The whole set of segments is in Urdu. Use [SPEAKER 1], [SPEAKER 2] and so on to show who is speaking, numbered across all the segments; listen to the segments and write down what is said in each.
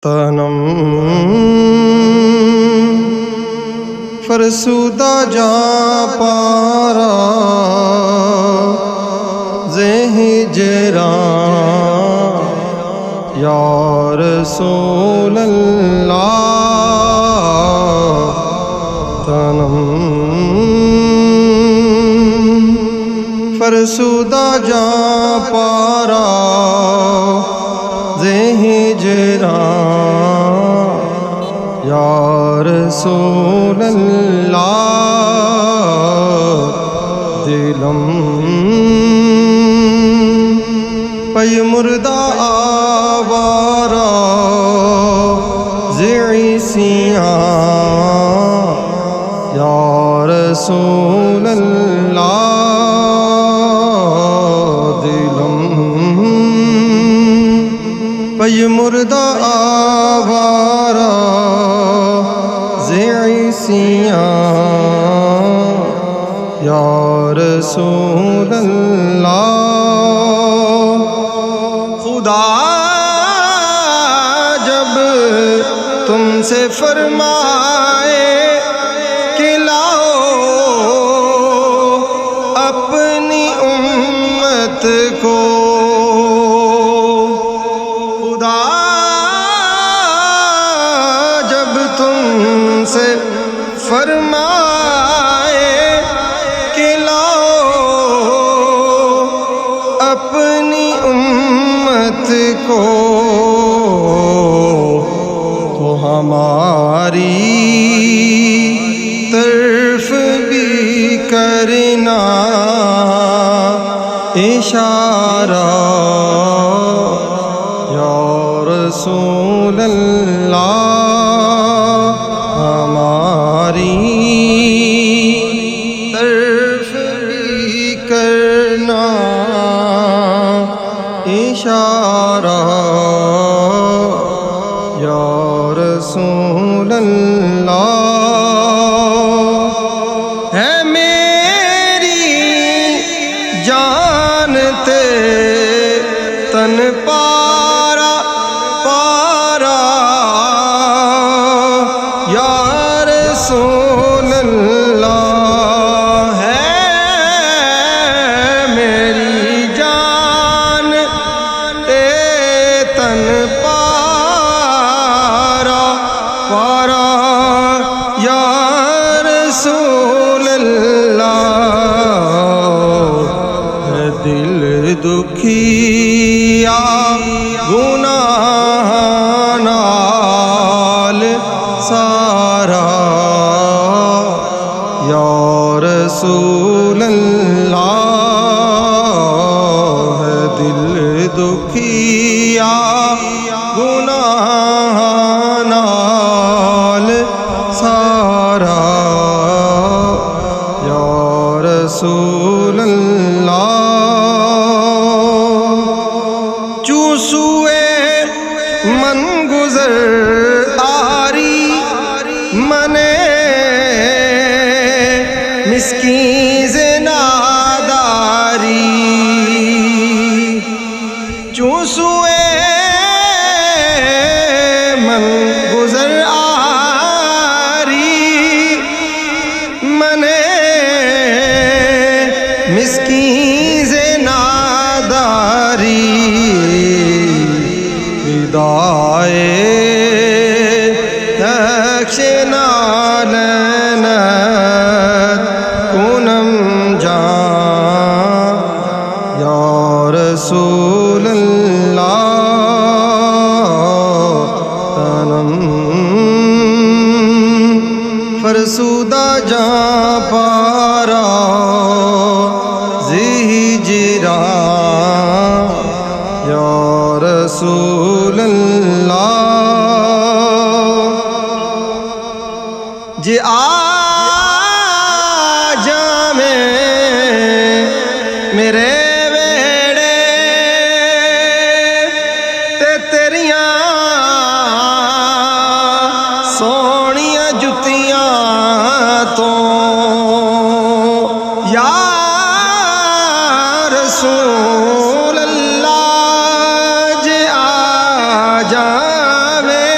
[SPEAKER 1] تنم فرسودہ جا پارا ہجران یا رسول اللہ تنم فرسودہ جا پارا ہجران یا رسول اللہ دلم پی مردہ آوارا عیسیاں یا رسول اللہ دلم پی مردہ آوارا عیسیاں یا رسول اللہ خدا جب تم سے فرمائے کہ لاؤ اپنی امت کو، خدا جب تم سے فرمائے کہ لاؤ اپنی امت کو، تو ہماری طرف بھی کرنا اشارہ یا رسول اللہ ہماری طرف بھی کرنا اشارہ یا رسول اللہ ہے میری جان تے تن پارا پارا یا رسول اللہ ہے میری جان تے تن پارا پارا یا رسول اللہ ہے دل دکھیا گناہ نال سارا یا رسول اللہ ہے دل دکھیا گناہ نال سارا یا رسول اللہ چوسوئے من گزر آری منے مسکین زناداری چوسوئے من گزر آری منے مسکین زناداری ہدایے نقش نالنت کنم جان یا رسول اللہ تنم فرسودہ جا پارا ہجران یا رسول اللہ جی آجا میں میرے ویڑے تے تیریاں سونیاں جتیاں تو یا رسول اللہ جی آ جاوے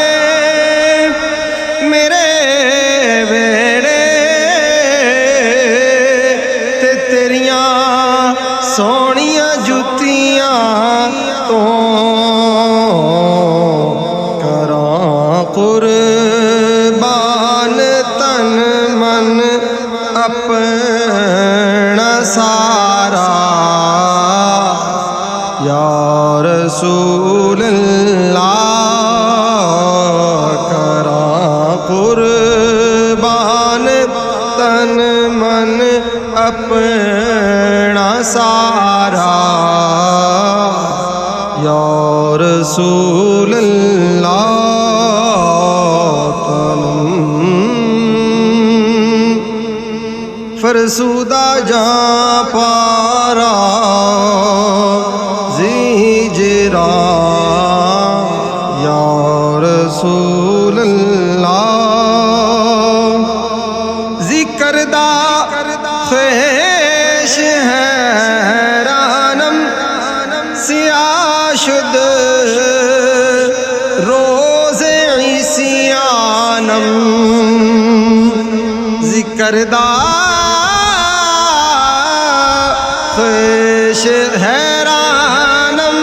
[SPEAKER 1] فرسودہ جاں پارا زیجرا یا رسول اللہ ذکر دا خیش حیرانم سیاہ شد روز عیسیانم ذکر دا خیش حیرانم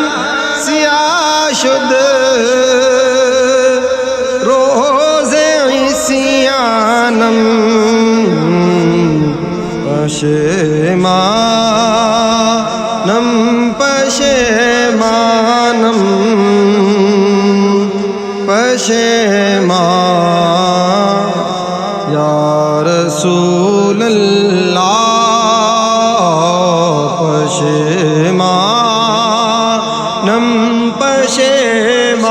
[SPEAKER 1] سیاہ شد روز عیسیانم پشیمانم پشیمانم پشیمان یا رسول اللہ پشیمانم پشیمانم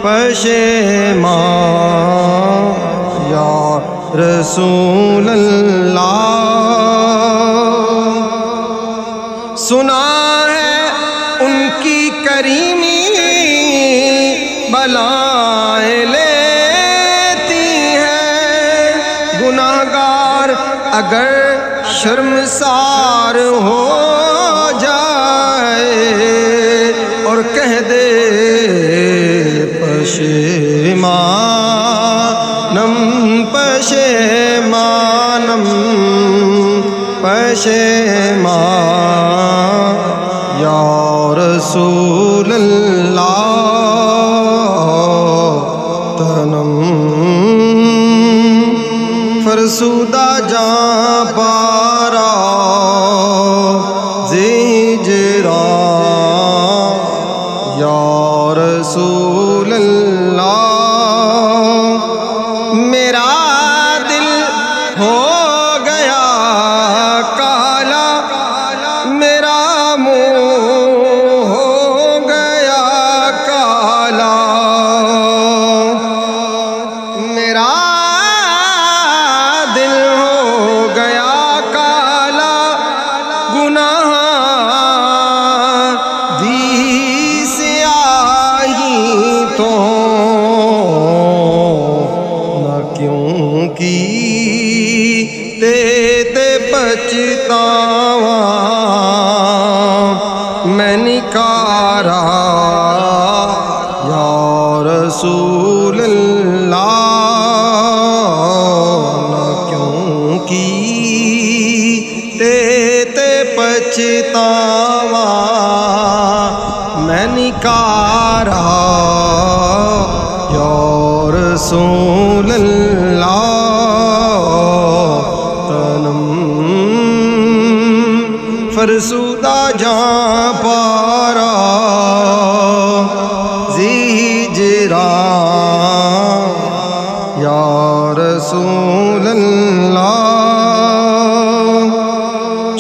[SPEAKER 1] پشیمان یا رسول اللہ سنا ہے ان کی کریمی بلائیں لیتی ہیں گناہگار اگر شرمسار ہو جائے اور کہہ دے پشیمانم پشیمانم پشیمان یا رسول اللہ تنم فرسودہ جاں پارا زیجرا یا رسول اللہ میرا دل ہو گیا کالا میرا منہ ہو گیا کالا میرا دل ہو گیا کالا گناہ دی سیاہی تو نہ کیوں کی تے پچھتاواں میں نکارا یا رسول اللہ نہ کیوں کی تے پچھتاواں میں نکارا یا رسول اللہ تنم فرسودہ جاں پارا زیجرا یا رسول اللہ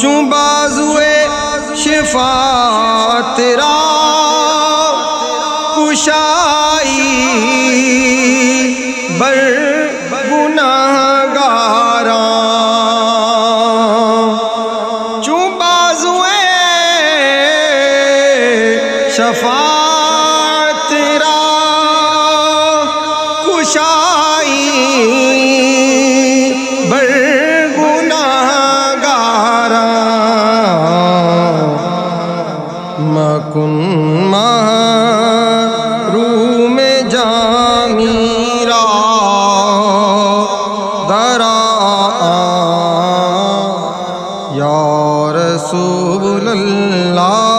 [SPEAKER 1] چوں بازوئے شفاعت را کشائی بر گناہگاراں چوں بازوئے شفاعت را کشائی بر گناہگاراں مکن محروم جامیرا درا یا رسول اللہ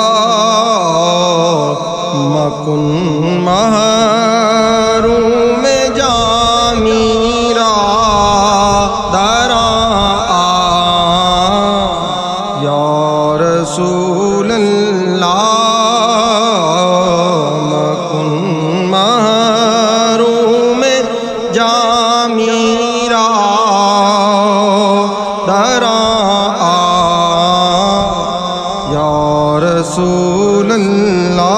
[SPEAKER 1] مکن محروم جامیرا درا یا رسول اللہ مکن محروم جامیرا درا یا رسول اللہ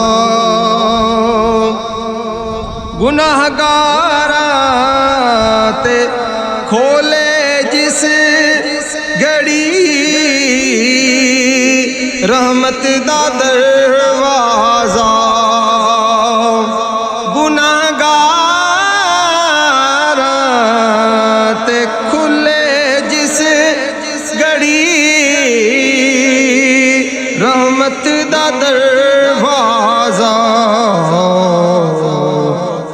[SPEAKER 1] گناہگاراں تے کھولے جس رحمت دا دروازہ گناہگار تے کھلے جس گھڑی رحمت دا دروازہ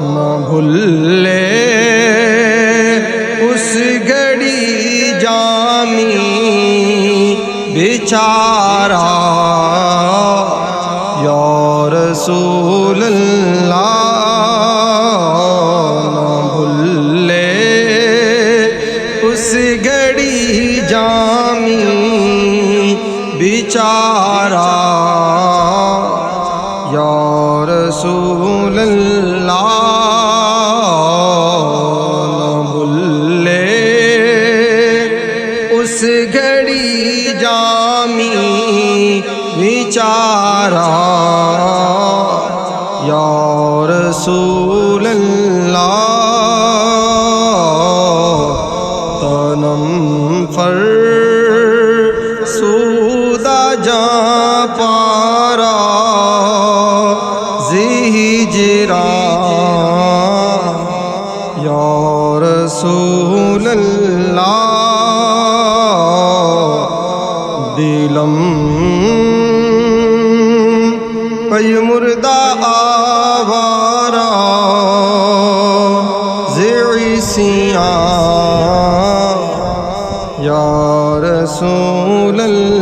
[SPEAKER 1] نہ بھولے اس گھڑی جامی بیچارہ یا رسول اللہ نہ بھولے اس گھڑی جامی بیچارہ یا رسول اللہ نہ بھولے اس گھڑی جامی بیچارہ یا رسول اللہ تنم فرسودہ جاں پارا ہجران یا رسول اللہ دلم پی مردہ آوارا زعیسیاں یا رسول اللہ